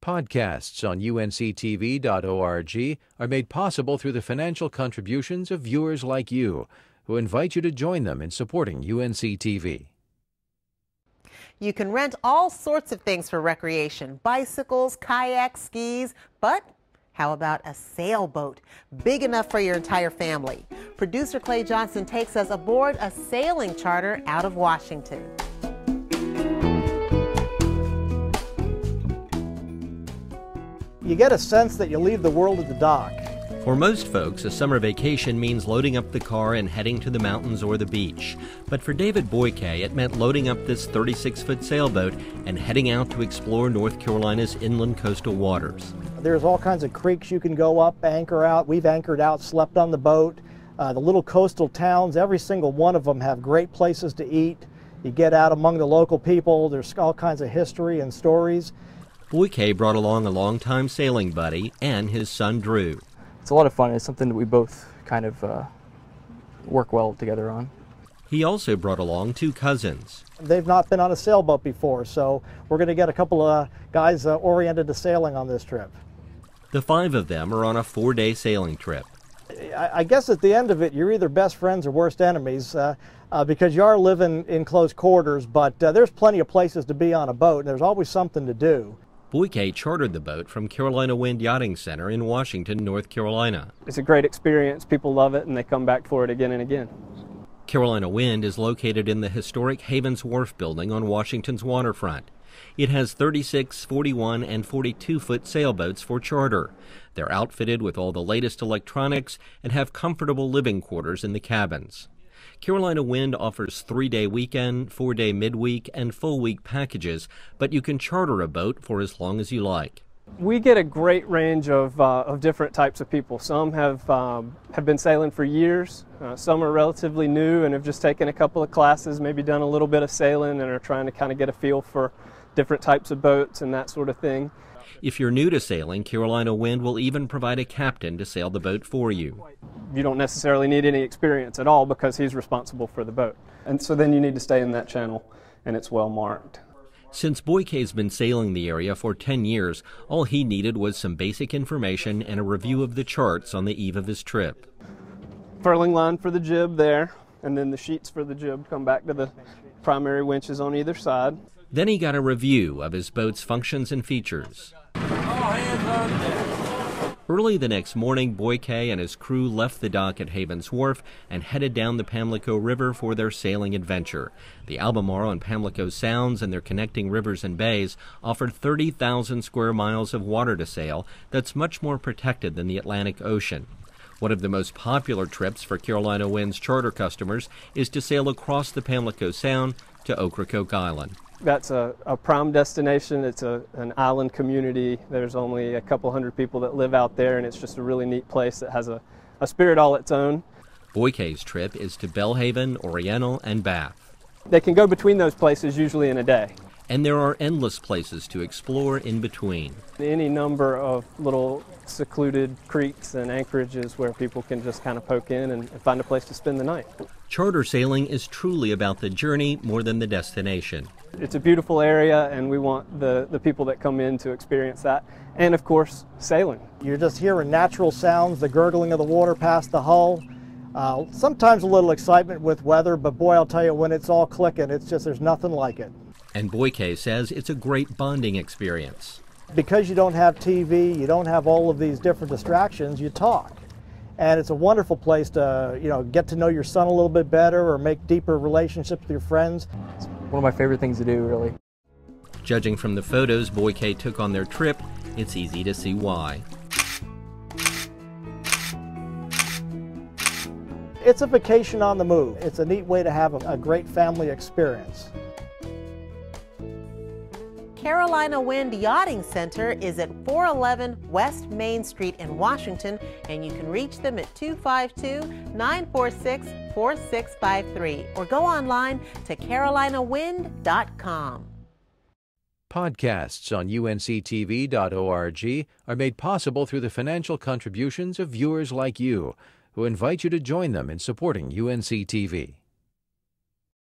Podcasts on UNC-TV.org are made possible through the financial contributions of viewers like you, who invite you to join them in supporting UNC-TV. You can rent all sorts of things for recreation: bicycles, kayaks, skis, but how about a sailboat big enough for your entire family? Producer Clay Johnson takes us aboard a sailing charter out of Washington. You get a sense that you leave the world at the dock. For most folks, a summer vacation means loading up the car and heading to the mountains or the beach. But for David Boyke, it meant loading up this 36-foot sailboat and heading out to explore North Carolina's inland coastal waters. There's all kinds of creeks you can go up, anchor out. We've anchored out, slept on the boat. The little coastal towns, every single one of them have great places to eat. You get out among the local people. There's all kinds of history and stories. Boyke brought along a longtime sailing buddy and his son Drew. It's a lot of fun. It's something that we both kind of work well together on. He also brought along two cousins. They've not been on a sailboat before, so we're going to get a couple of guys oriented to sailing on this trip. The five of them are on a 4-day sailing trip. I guess at the end of it, you're either best friends or worst enemies because you are living in close quarters, but there's plenty of places to be on a boat, and there's always something to do. Boyke chartered the boat from Carolina Wind Yachting Center in Washington, North Carolina. It's a great experience. People love it, and they come back for it again and again. Carolina Wind is located in the historic Havens Wharf building on Washington's waterfront. It has 36, 41, and 42-foot sailboats for charter. They're outfitted with all the latest electronics and have comfortable living quarters in the cabins. Carolina Wind offers 3-day weekend, 4-day midweek, and full-week packages, but you can charter a boat for as long as you like. We get a great range of different types of people. Some have been sailing for years. Some are relatively new and have just taken a couple of classes, maybe done a little bit of sailing and are trying to kind of get a feel for different types of boats and that sort of thing. If you're new to sailing, Carolina Wind will even provide a captain to sail the boat for you. You don't necessarily need any experience at all because he's responsible for the boat. And so then you need to stay in that channel, and it's well marked. Since Boyke's been sailing the area for 10 years, all he needed was some basic information and a review of the charts on the eve of his trip. Furling line for the jib there, and then the sheets for the jib come back to the primary winches on either side. Then he got a review of his boat's functions and features. Early the next morning, Boyke and his crew left the dock at Havens Wharf and headed down the Pamlico River for their sailing adventure. The Albemarle and Pamlico Sounds and their connecting rivers and bays offered 30,000 square miles of water to sail that's much more protected than the Atlantic Ocean. One of the most popular trips for Carolina Wind's charter customers is to sail across the Pamlico Sound to Ocracoke Island. That's a prime destination. It's an island community. There's only a couple hundred people that live out there, and it's just a really neat place that has a spirit all its own. Boyke's trip is to Belhaven, Oriental, and Bath. They can go between those places usually in a day. And there are endless places to explore in between. Any number of little secluded creeks and anchorages where people can just kind of poke in and find a place to spend the night. Charter sailing is truly about the journey more than the destination. It's a beautiful area, and we want the people that come in to experience that. And, of course, sailing. You're just hearing natural sounds, the gurgling of the water past the hull. Sometimes a little excitement with weather, but boy, I'll tell you, when it's all clicking, it's just, there's nothing like it. And Boyke says it's a great bonding experience. Because you don't have TV, you don't have all of these different distractions, you talk. And it's a wonderful place to, get to know your son a little bit better or make deeper relationships with your friends. It's one of my favorite things to do, really. Judging from the photos Boyke took on their trip, it's easy to see why. It's a vacation on the move. It's a neat way to have a great family experience. Carolina Wind Yachting Center is at 411 West Main Street in Washington, and you can reach them at 252-946-4653 or go online to carolinawind.com. Podcasts on UNC-TV.org are made possible through the financial contributions of viewers like you, who invite you to join them in supporting UNC-TV.